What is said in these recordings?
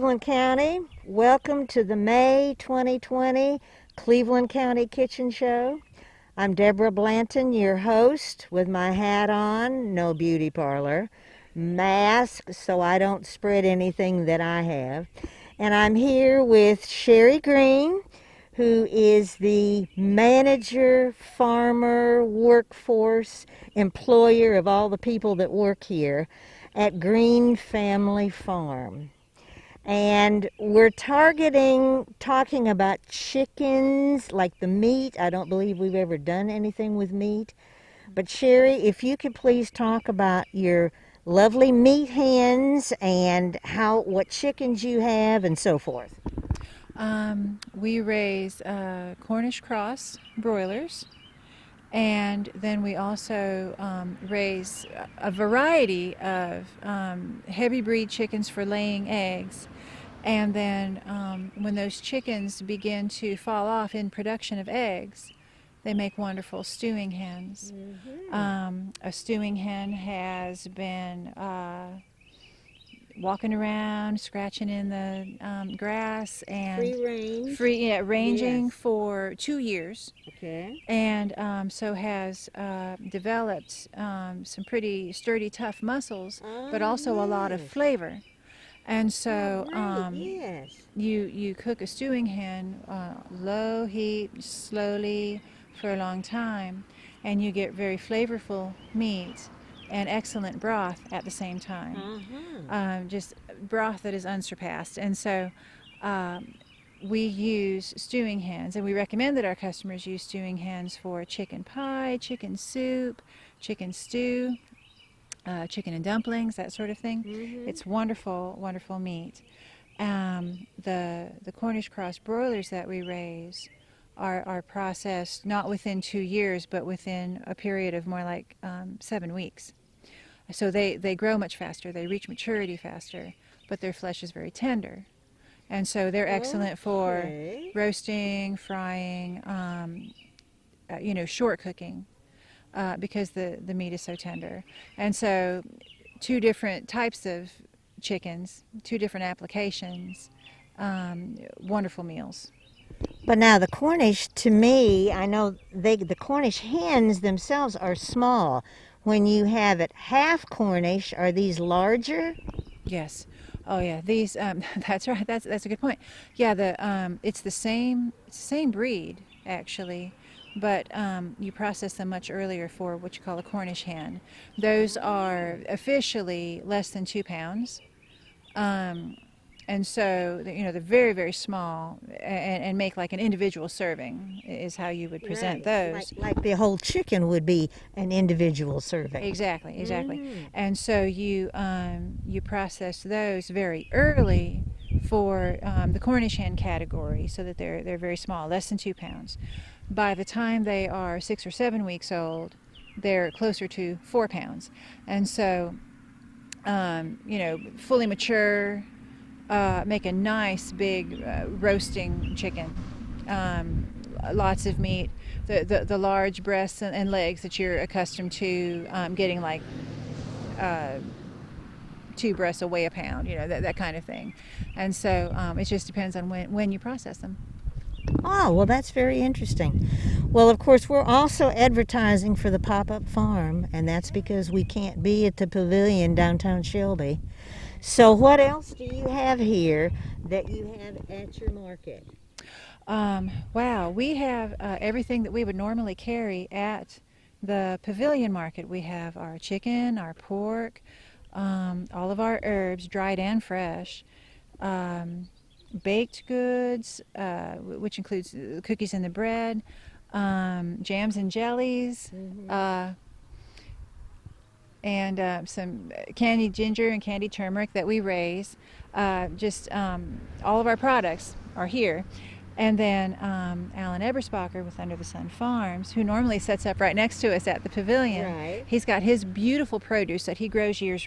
Cleveland County. Welcome to the May 2020 Cleveland County Kitchen Show. I'm Deborah Blanton, your host, with my hat on, no beauty parlor, mask so I don't spread anything that I have. And I'm here with Sherry Green, who is the manager, farmer, workforce, employer of all the people that work here at Green Family Farm. And we're talking about chickens, like the meat. I don't believe we've ever done anything with meat. But Sherry, if you could please talk about your lovely meat hens and what chickens you have and so forth. We raise Cornish cross broilers, and then we also raise a variety of heavy breed chickens for laying eggs. And then when those chickens begin to fall off in production of eggs, they make wonderful stewing hens. A stewing hen has been walking around, scratching in the grass, and ranging Yes. for 2 years. Okay. And so has developed some pretty sturdy, tough muscles, but also a lot of yes. flavor. And so Yes. you cook a stewing hen low heat, slowly, for a long time, and you get very flavorful meat and excellent broth at the same time. Just broth that is unsurpassed. And so we use stewing hens, and we recommend that our customers use stewing hens for chicken pie, chicken soup, chicken stew, chicken and dumplings, that sort of thing. It's wonderful, wonderful meat. The Cornish cross broilers that we raise are processed not within 2 years, but within a period of more like 7 weeks. So they grow much faster, they reach maturity faster, but their flesh is very tender. And so they're excellent for roasting, frying, short cooking, because the meat is so tender. And so 2 different types of chickens, 2 different applications, wonderful meals. But now the Cornish, to me, I know the Cornish hens themselves are small. When you have it half Cornish, are these larger? Yes. Oh yeah. These. That's right. That's a good point. Yeah. It's the same breed actually, but you process them much earlier for what you call a Cornish hen. Those are officially less than 2 pounds. And so they're very, very small, and make like an individual serving is how you would present those. Like the whole chicken would be an individual serving. Exactly. And so you process those very early for the Cornish hen category, so that they're very small, less than 2 pounds. By the time they are 6 or 7 weeks old, they're closer to 4 pounds. And so fully mature, make a nice big roasting chicken. Lots of meat, the large breasts and legs that you're accustomed to getting, like 2 breasts a weigh a pound, that kind of thing. And so it just depends on when you process them. Oh, well, that's very interesting. Well, of course, we're also advertising for the pop-up farm, and that's because we can't be at the pavilion downtown Shelby. So what else do you have here that you have at your market? Wow, we have everything that we would normally carry at the pavilion market. We have our chicken, our pork, all of our herbs, dried and fresh, baked goods, which includes the cookies and the bread, jams and jellies, and some candied ginger and candied turmeric that we raise. All of our products are here. And then Alan Eberspacher with Under the Sun Farms, who normally sets up right next to us at the pavilion. Right. He's got his beautiful produce that he grows year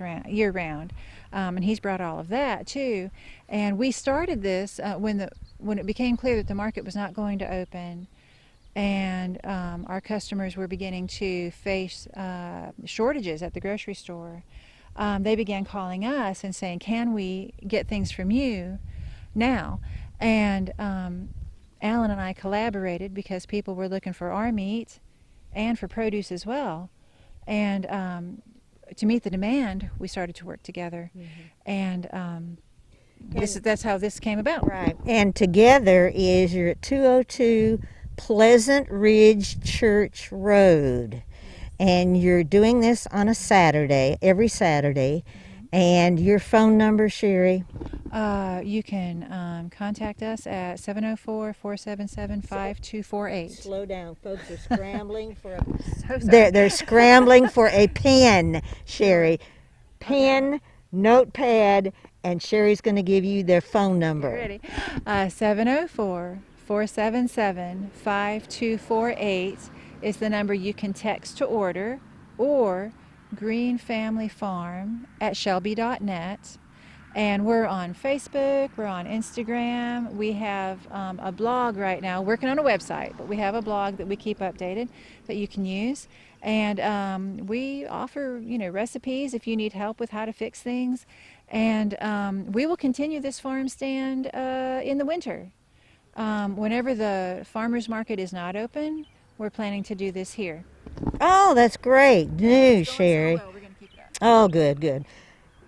round, and he's brought all of that too. And we started this when it became clear that the market was not going to open, and our customers were beginning to face shortages at the grocery store. they began calling us and saying, can we get things from you now? And Alan and I collaborated because people were looking for our meat and for produce as well. And to meet the demand, we started to work together. And that's how this came about. Right. And together is you're at 202 Pleasant Ridge Church Road. And you're doing this on a Saturday, every Saturday. And your phone number, Sherry? You can contact us at 704-477-5248. Slow down, folks are scrambling for a So sorry. they're scrambling for a pen, Sherry. Pen, notepad, and Sherry's going to give you their phone number. Ready? 704-477-5248 is the number you can text to order, or Green Family Farm at Shelby.net. And we're on Facebook, we're on Instagram, we have a blog right now, working on a website, but we have a blog that we keep updated that you can use. And we offer, recipes if you need help with how to fix things. And we will continue this farm stand in the winter. Whenever the farmer's market is not open, we're planning to do this here. Oh, that's great news, Sherry. So well, we're going to keep it up. Oh, good, good.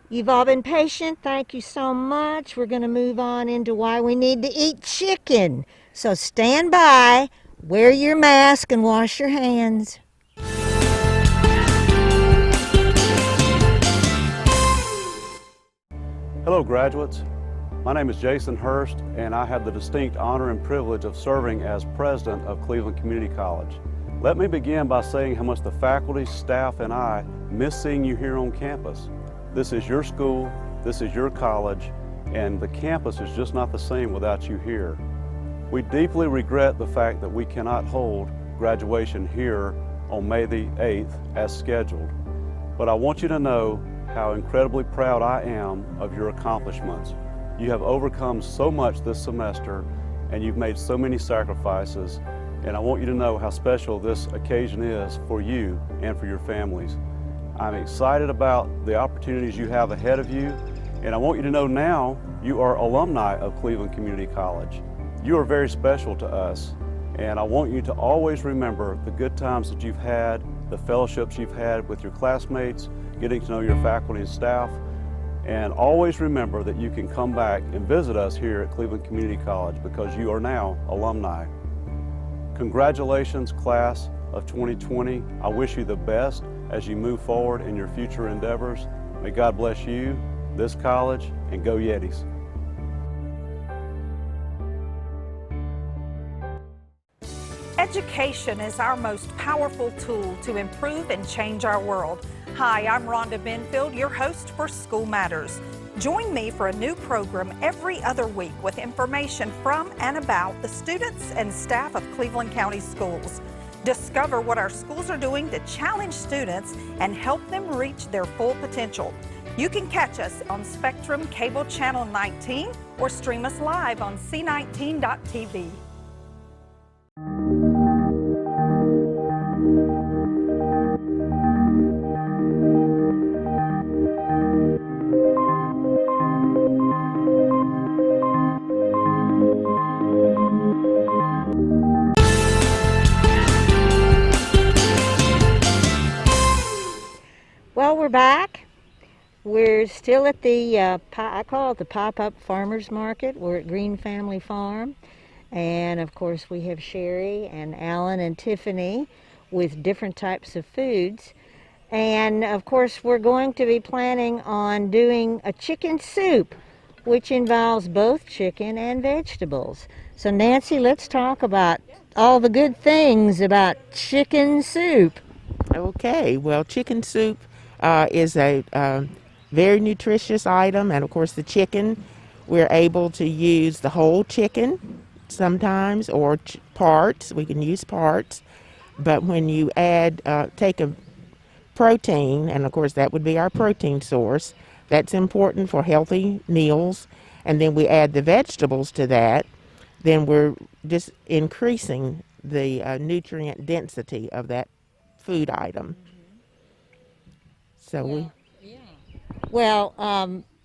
You've all been patient. Thank you so much. We're going to move on into why we need to eat chicken. So stand by, wear your mask, and wash your hands. Hello, graduates. My name is Jason Hurst, and I have the distinct honor and privilege of serving as president of Cleveland Community College. Let me begin by saying how much the faculty, staff, and I miss seeing you here on campus. This is your school, this is your college, and the campus is just not the same without you here. We deeply regret the fact that we cannot hold graduation here on May the 8th as scheduled. But I want you to know how incredibly proud I am of your accomplishments. You have overcome so much this semester, and you've made so many sacrifices, and I want you to know how special this occasion is for you and for your families. I'm excited about the opportunities you have ahead of you, and I want you to know now you are alumni of Cleveland Community College. You are very special to us, and I want you to always remember the good times that you've had, the fellowships you've had with your classmates, getting to know your faculty and staff, and always remember that you can come back and visit us here at Cleveland Community College because you are now alumni. Congratulations, class of 2020. I wish you the best as you move forward in your future endeavors. May God bless you, this college, and go Yetis. Education is our most powerful tool to improve and change our world. Hi, I'm Rhonda Benfield, your host for School Matters. Join me for a new program every other week with information from and about the students and staff of Cleveland County Schools. Discover what our schools are doing to challenge students and help them reach their full potential. You can catch us on Spectrum Cable Channel 19 or stream us live on C19.tv. Well, we're back. We're still at the, I call it the pop-up farmers market. We're at Green Family Farm. And of course we have Sherry and Alan and Tiffany with different types of foods. And of course we're going to be planning on doing a chicken soup, which involves both chicken and vegetables. So Nancy, let's talk about all the good things about chicken soup. Okay, well, chicken soup is a very nutritious item, and of course the chicken, we're able to use the whole chicken sometimes, or parts. We can use parts, but when you add, take a protein, and of course that would be our protein source, that's important for healthy meals, and then we add the vegetables to that, then we're just increasing the nutrient density of that food item. So Well,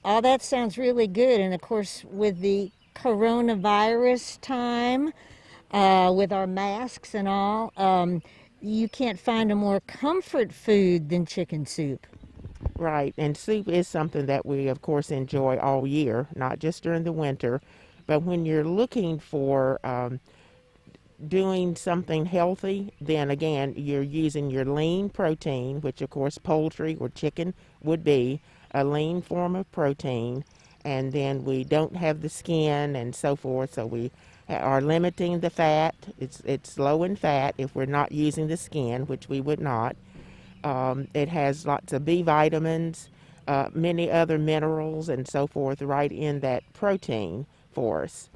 all that sounds really good. And of course, with the coronavirus time, with our masks and all, you can't find a more comfort food than chicken soup. Right, and soup is something that we, of course, enjoy all year, not just during the winter. But when you're looking for doing something healthy, then again, you're using your lean protein, which, of course, poultry or chicken would be a lean form of protein. And then we don't have the skin and so forth, so we are limiting the fat. It's low in fat if we're not using the skin, which we would not. It has lots of B vitamins, many other minerals, and so forth right in that protein for us.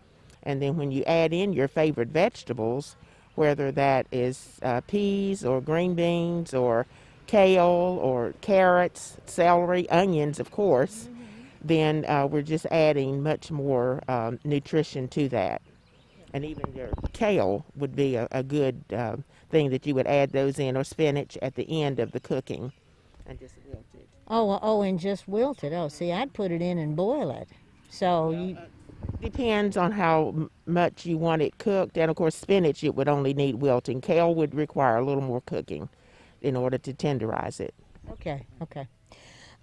And then when you add in your favorite vegetables, whether that is peas or green beans or kale or carrots, celery, onions, of course, then we're just adding much more nutrition to that. And even your kale would be a good thing that you would add those in, or spinach at the end of the cooking, and just wilt it. Oh, and just wilt it. Oh, see, I'd put it in and boil it. So you, Depends on how much you want it cooked, and of course spinach it would only need wilting. Kale would require a little more cooking in order to tenderize it. okay, okay.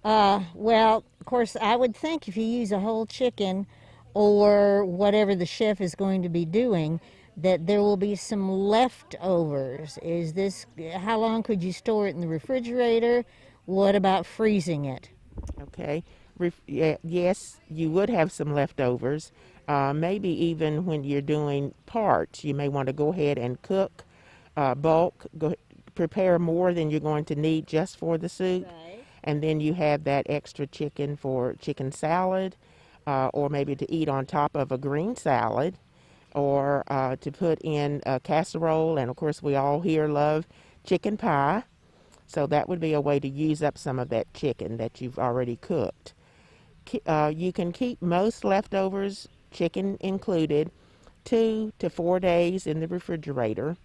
Well, of course, I would think if you use a whole chicken or whatever the chef is going to be doing, that there will be some leftovers. Is this, how long could you store it in the refrigerator? What about freezing it? Okay. Yes, you would have some leftovers. Maybe even when you're doing parts, you may want to go ahead and cook bulk, prepare more than you're going to need just for the soup. Right. And then you have that extra chicken for chicken salad, or maybe to eat on top of a green salad, or to put in a casserole. And of course, we all here love chicken pie. So that would be a way to use up some of that chicken that you've already cooked. You can keep most leftovers, chicken included, 2 to 4 days in the refrigerator.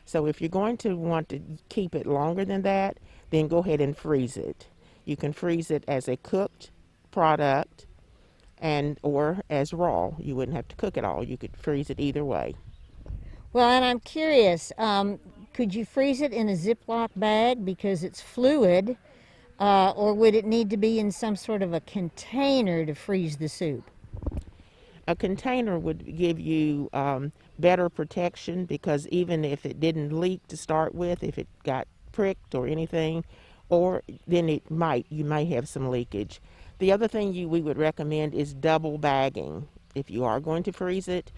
So if you're going to want to keep it longer than that, then go ahead and freeze it. You can freeze it as a cooked product and or as raw. You wouldn't have to cook it all. You could freeze it either way. Well, and I'm curious, could you freeze it in a Ziploc bag because it's fluid, or would it need to be in some sort of a container to freeze the soup? A container would give you better protection, because even if it didn't leak to start with, if it got pricked or anything, or then you may have some leakage. The other thing we would recommend is double bagging if you are going to freeze it.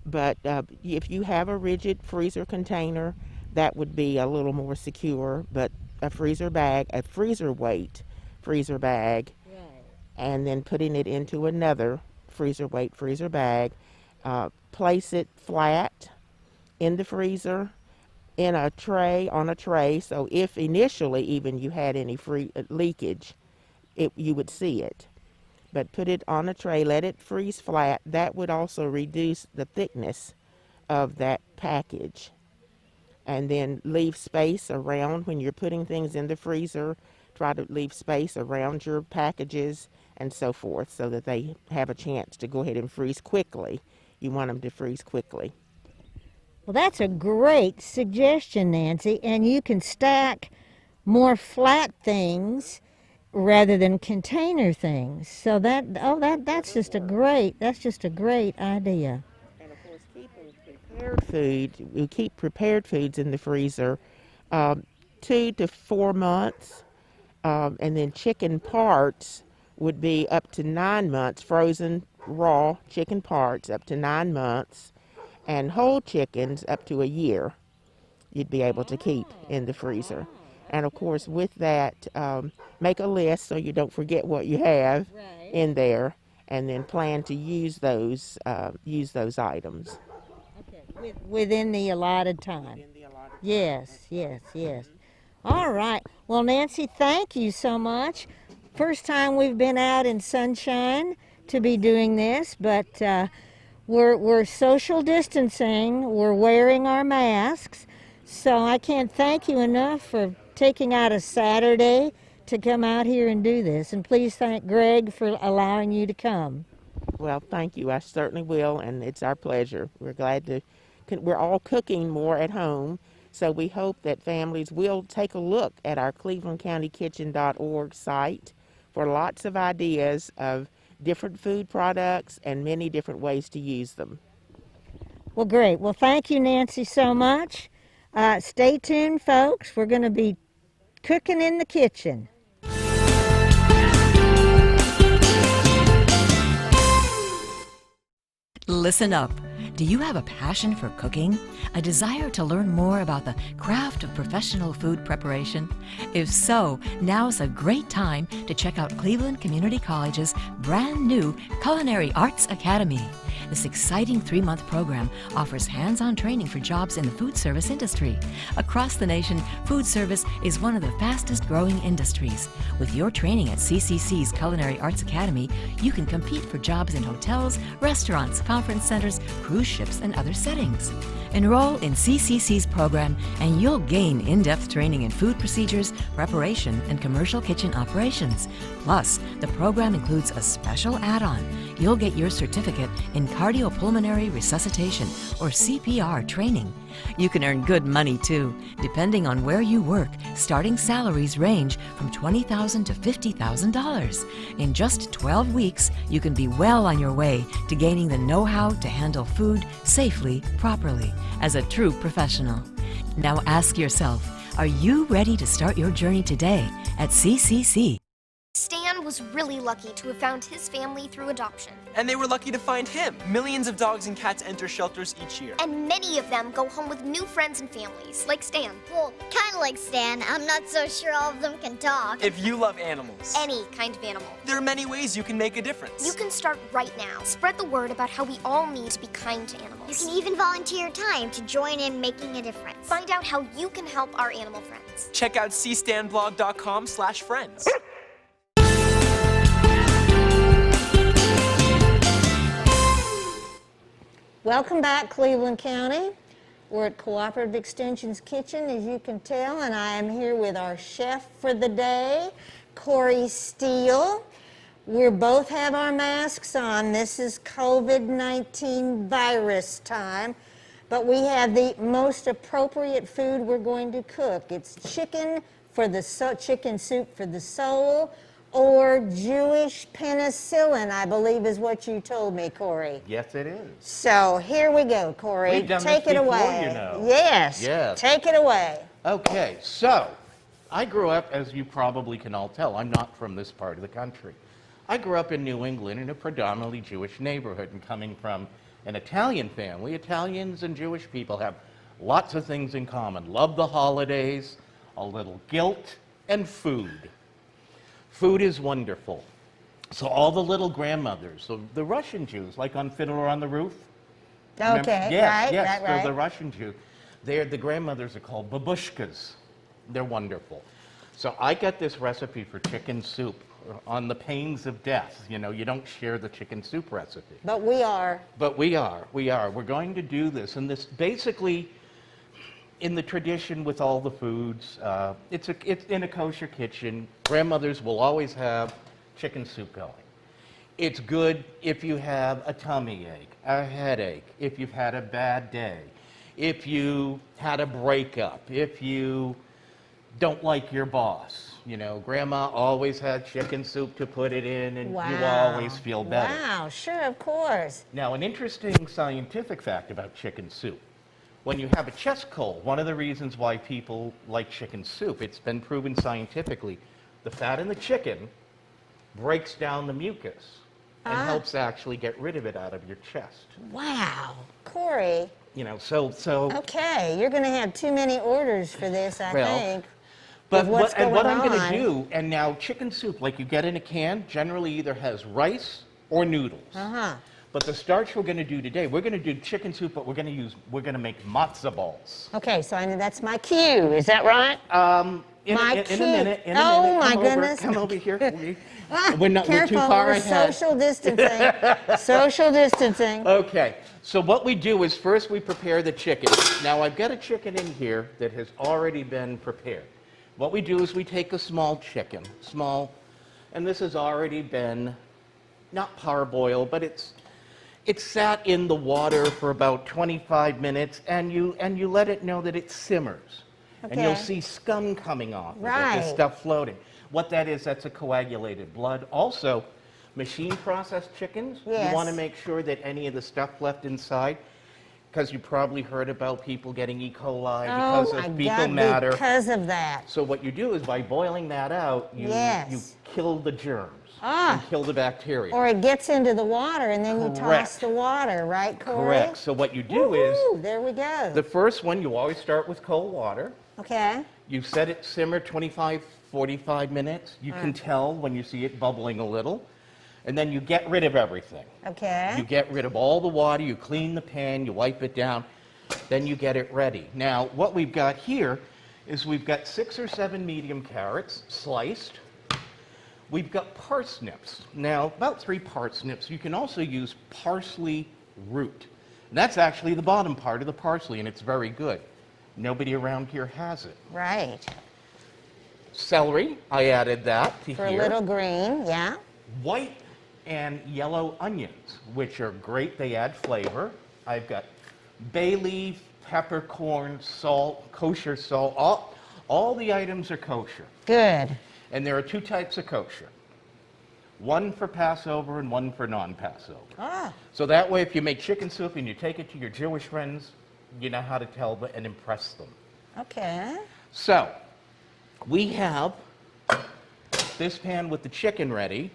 But if you have a rigid freezer container, that would be a little more secure. But a freezer bag, a freezer weight freezer bag, Right. and then putting it into another freezer weight freezer bag, place it flat in the freezer in a tray, on a tray. So if initially even you had any leakage, you would see it. But put it on a tray, let it freeze flat. That would also reduce the thickness of that package. And then leave space around when you're putting things in the freezer. Try to leave space around your packages and so forth, so that they have a chance to go ahead and freeze quickly. You want them to freeze quickly. Well, that's a great suggestion, Nancy. And you can stack more flat things rather than container things. So that's just a great idea. And of course, keeping prepared food, we keep prepared foods in the freezer 2 to 4 months, and then chicken parts would be up to 9 months, frozen raw chicken parts up to 9 months, and whole chickens up to a year you'd be able to keep in the freezer. And of course, with that, make a list so you don't forget what you have Right. in there, and then plan to use those items. Okay. Within the allotted time. In the allotted Yes, yes, yes. All right. Well, Nancy, thank you so much. First time we've been out in sunshine to be doing this, but we're social distancing. We're wearing our masks. So I can't thank you enough for taking out a Saturday to come out here and do this. And please thank Greg for allowing you to come. Well, thank you. I certainly will, and it's our pleasure. We're glad to. We're all cooking more at home, so we hope that families will take a look at our clevelandcountykitchen.org site for lots of ideas of different food products and many different ways to use them. Well, great. Well, thank you, Nancy, so much. Stay tuned, folks. We're going to be cooking in the kitchen. Listen up. Do you have a passion for cooking? A desire to learn more about the craft of professional food preparation? If so, now's a great time to check out Cleveland Community College's brand new Culinary Arts Academy. This exciting 3-month program offers hands-on training for jobs in the food service industry. Across the nation, food service is one of the fastest-growing industries. With your training at CCC's Culinary Arts Academy, you can compete for jobs in hotels, restaurants, conference centers, cruise ships, and other settings. Enroll in CCC's program and you'll gain in-depth training in food procedures, preparation, and commercial kitchen operations. Plus, the program includes a special add-on. You'll get your certificate in cardiopulmonary resuscitation, or CPR training. You can earn good money too. Depending on where you work, starting salaries range from $20,000 to $50,000. In just 12 weeks, you can be well on your way to gaining the know-how to handle food safely, properly, as a true professional. Now ask yourself, are you ready to start your journey today at CCC? Stan was really lucky to have found his family through adoption. And they were lucky to find him. Millions of dogs and cats enter shelters each year. And many of them go home with new friends and families, like Stan. Well, kind of like Stan. I'm not so sure all of them can talk. If you love animals. Any kind of animal. There are many ways you can make a difference. You can start right now. Spread the word about how we all need to be kind to animals. You can even volunteer time to join in making a difference. Find out how you can help our animal friends. Check out cstanblog.com/friends. Welcome back, Cleveland County. We're at Cooperative Extension's kitchen, as you can tell, and I am here with our chef for the day, Corey Steele. We both have our masks on. This is COVID-19 virus time, but we have the most appropriate food we're going to cook. It's chicken soup for the soul, or Jewish penicillin, I believe is what you told me, Corey. Yes, it is. So here we go, Corey. We've done Take this it before, away. you know. Yes. Yes. Take it away. Okay, so I grew up, as you probably can all tell, I'm not from this part of the country. I grew up in New England in a predominantly Jewish neighborhood, and coming from an Italian family, Italians and Jewish people have lots of things in common. Love the holidays, a little guilt, and food. Food is wonderful. So all the little grandmothers, so the Russian Jews, like on Fiddler on the Roof. Remember? Okay, Yes, right. they're the Russian Jew. The grandmothers are called babushkas. They're wonderful. So I got this recipe for chicken soup on the pains of death. You know, you don't share the chicken soup recipe. But we are. But we are. We're going to do this. And this basically, in the tradition with all the foods, it's in a kosher kitchen. Grandmothers will always have chicken soup going. It's good if you have a tummy ache, a headache, if you've had a bad day, if you had a breakup, if you don't like your boss. You know, Grandma always had chicken soup to put it in, and you always feel better. Wow, sure, of course. Now, an interesting scientific fact about chicken soup. When you have a chest cold, one of the reasons why people like chicken soup, it's been proven scientifically, the fat in the chicken breaks down the mucus and helps actually get rid of it out of your chest. Wow, Corey. You know, so Okay, you're going to have too many orders for this, I think. But with what's what I'm going going on. to do, and now chicken soup, like you get in a can, generally either has rice or noodles. But the starch we're going to do today, we're going to do chicken soup, but we're going to make matzo balls. Okay, so I know that's my cue. Is that right? In a minute. Oh, my Come goodness. Come over here. Careful, we're too far we're ahead. social distancing. Social distancing. Okay, so what we do is first we prepare the chicken. Now I've got a chicken in here that has already been prepared. What we do is we take a small chicken, and this has already been, not parboiled, but it's sat in the water for about 25 minutes, and you let it know that it simmers. And you'll Okay. see scum coming off of it, Right. the stuff floating. What that is, that's a coagulated blood. Also, machine processed chickens, Yes. you want to make sure that any of the stuff left inside, because you probably heard about people getting E. coli because Oh my of fecal God, matter. because of that. So what you do is by boiling that out, you Yes. kill the germs Ah. and kill the bacteria. Or it gets into the water and then you toss Correct. the water, right, Corey? Correct. So what you do Woo-hoo, is, there we go. the first one, you always start with cold water. Okay. You set it simmer 25, 45 minutes. You can tell when you see it bubbling a little. And then you get rid of everything. Okay. You get rid of all the water, you clean the pan, you wipe it down, then you get it ready. Now, what we've got here is we've got 6 or 7 medium carrots sliced. We've got parsnips. Now, about 3 parsnips. You can also use parsley root. And that's actually the bottom part of the parsley, and it's very good. Nobody around here has it. Right. Celery, I added that to For here. a little green, yeah. White and yellow onions, which are great. They add flavor. I've got bay leaf, peppercorn, salt, kosher salt. All the items are kosher. Good. And there are 2 types of kosher. One for Passover and one for non-Passover. Ah, So that way, if you make chicken soup and you take it to your Jewish friends, you know how to tell them and impress them. okay. So, we have this pan with the chicken ready.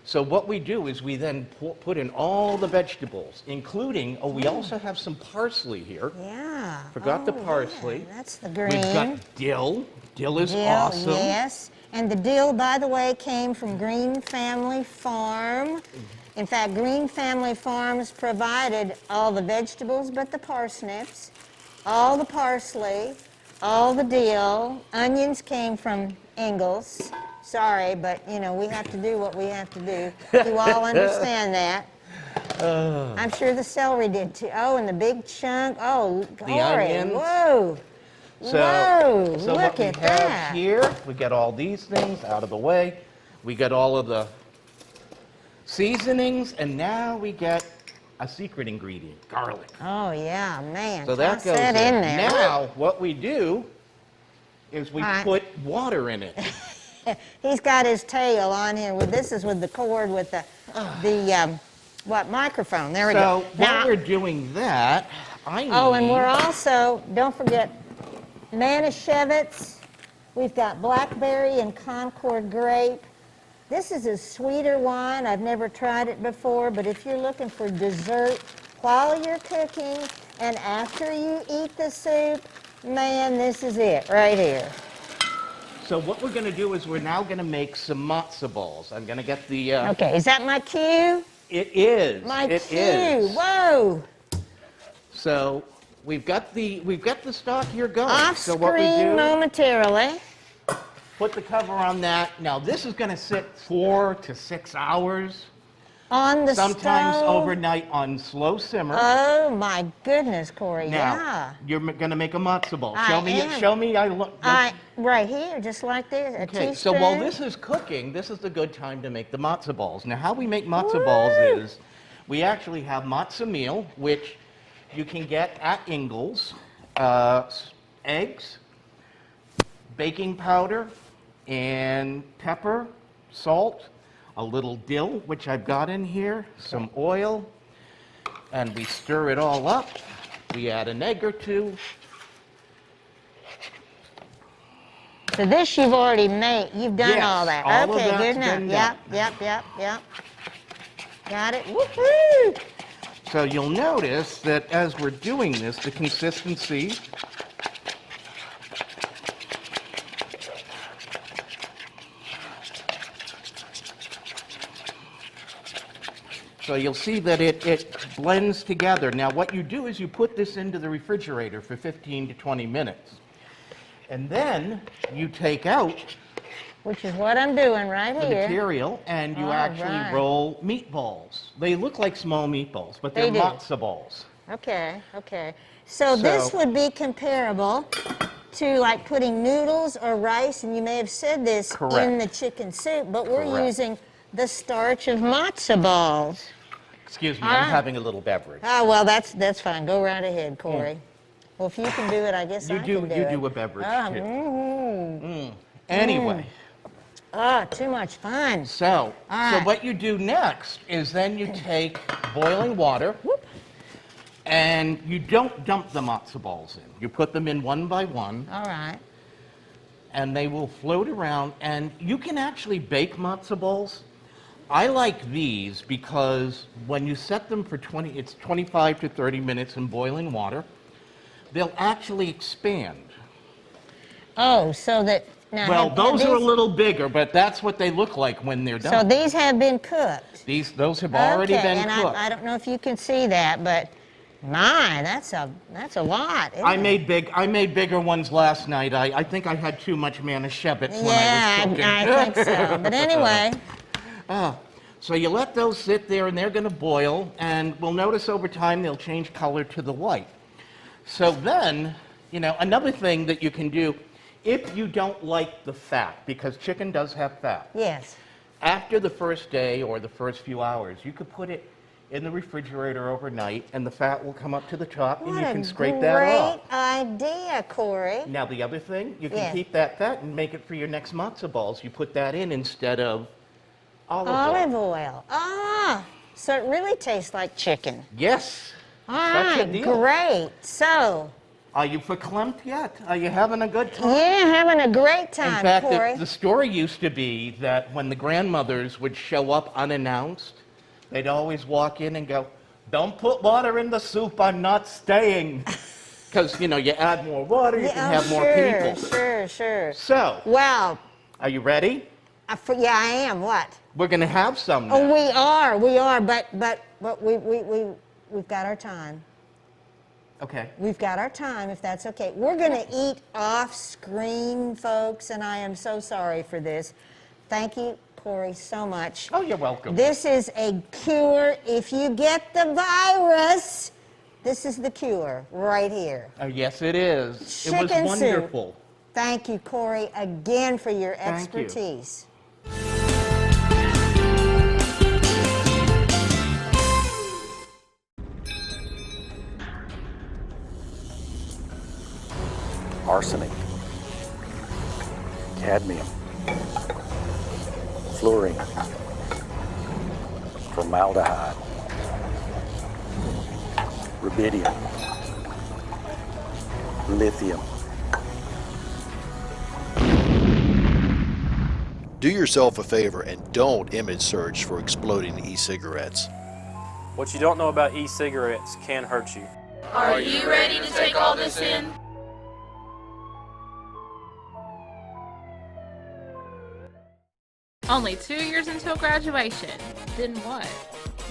So what we do is we then put in all the vegetables, including, we also have some parsley here. Yeah. Forgot the Oh, parsley. yeah, that's the green. We've got dill. Dill is Dill, awesome. yes. And the dill, by the way, came from Green Family Farm. In fact, Green Family Farms provided all the vegetables but the parsnips, all the parsley, all the dill. Onions came from Ingles. Sorry, but you know, we have to do what we have to do. You all understand that. I'm sure the celery did too. Oh, and the big chunk. Oh, Corey. onions. Whoa. So, Whoa, so look what we at have that. here, we got all these things out of the way. We got all of the seasonings, and now we get a secret ingredient, garlic. Oh, yeah, man. So that Toss goes that in there. Now, what we do is we All right. put water in it. He's got his tail on here. This is with the cord with the microphone. There we So go. while we're doing that, I need... Oh, and we're also, don't forget, Manischewitz. We've got blackberry and Concord grape. This is a sweeter wine. I've never tried it before, but if you're looking for dessert while you're cooking and after you eat the soup, man, this is it right here. So what we're going to do is we're now going to make some matzo balls. I'm going to get the... Okay, is that my cue? It is. My it cue. is. Whoa. So we've got the stock here going. Off So what we screen do, momentarily. put the cover on that. Now this is going to sit 4 to 6 hours. On the Sometimes stove. overnight on slow simmer. Oh my goodness, Corey. Now, Yeah. you're going to make a matzo ball. I Show me. am. Show me. I look. Right here, just like this. A Okay. So teaspoon. while this is cooking, this is the good time to make the matzo balls. Now, how we make matzo balls is we actually have matzo meal, which you can get at Ingles, eggs, baking powder, and pepper, salt, a little dill, which I've got in here, some oil, and we stir it all up. We add an egg or two. So this you've already made. You've done Yes, all that. all of Okay, that's good enough. been Yep. Got it. Woohoo! So you'll notice that as we're doing this, the consistency so you'll see that it blends together. Now what you do is you put this into the refrigerator for 15 to 20 minutes. And then you take out Which is what I'm doing right the here. material and you All actually right. roll meatballs. They look like small meatballs, but they're They do. matzo balls. Okay. So this So- would be comparable to like putting noodles or rice, and you may have said this in Correct. the chicken soup, but we're Correct. using the starch of matzo balls. Excuse me, All I'm right. having a little beverage. Oh, well, that's fine. Go right ahead, Corey. Well, if you can do it, I guess You I can do it. you do a beverage too. Mm. Anyway, Oh, too much fun. so right. what you do next is then you take boiling water, and you don't dump the matzo balls in. You put them in one by one, All right. and they will float around, and you can actually bake matzo balls. I like these because when you set them for 25 to 30 minutes in boiling water, they'll actually expand. Oh, so that now. Well, have those are a these- little bigger, but that's what they look like when they're So done. these have been cooked. Those have already Okay, been and cooked. I don't know if you can see that, but my, that's a lot. Isn't I it? made bigger ones last night. I think I had too much manischewitz when I Yeah, was cooking. I think so. But anyway, So you let those sit there, and they're going to boil, and we'll notice over time they'll change color to the white. So then, another thing that you can do, if you don't like the fat, because chicken does have fat, yes. after the first day or the first few hours, you could put it in the refrigerator overnight, and the fat will come up to the top, and you can scrape that off. Great idea, Corey. Now, the other thing, you can Yes. keep that fat and make it for your next matzo balls. You put that in instead of olive Olive oil. oil. Ah, so it really tastes like chicken. Yes. All Such a right, deal. great. So, Are you verklempt yet? Are you having a good time? yeah, having a great In time, fact, Corey. the story used to be that when the grandmothers would show up unannounced, they'd always walk in and go, "Don't put water in the soup, I'm not staying." Because, you add more water, you can have more people. Sure. So, Well, are you ready? yeah, I am. What? We're going to have some now. Oh, we are, but we've got our time. Okay. We've got our time, if that's okay. We're going to eat off screen, folks, and I am so sorry for this. Thank you, Corey, so much. Oh, you're welcome. This is a cure. If you get the virus, this is the cure right here. Oh, yes, it is. It was Chicken soup. wonderful. Thank you, Corey, again for your Thank you. expertise. Arsenic, cadmium, fluorine, formaldehyde, rubidium, lithium. Do yourself a favor and don't image search for exploding e-cigarettes. What you don't know about e-cigarettes can hurt you. Are you ready to take all this in? Only 2 years until graduation. Then what?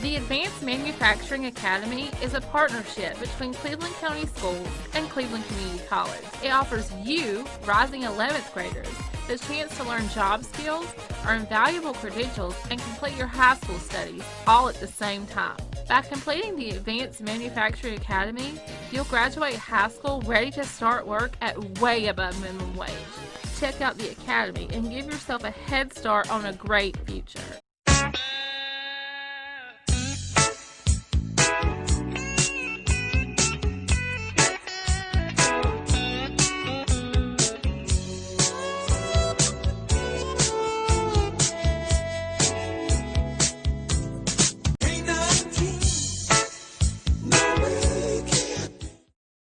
The Advanced Manufacturing Academy is a partnership between Cleveland County Schools and Cleveland Community College. It offers you, rising 11th graders, the chance to learn job skills, earn valuable credentials, and complete your high school studies all at the same time. By completing the Advanced Manufacturing Academy, you'll graduate high school ready to start work at way above minimum wage. Check out the Academy and give yourself a head start on a great future.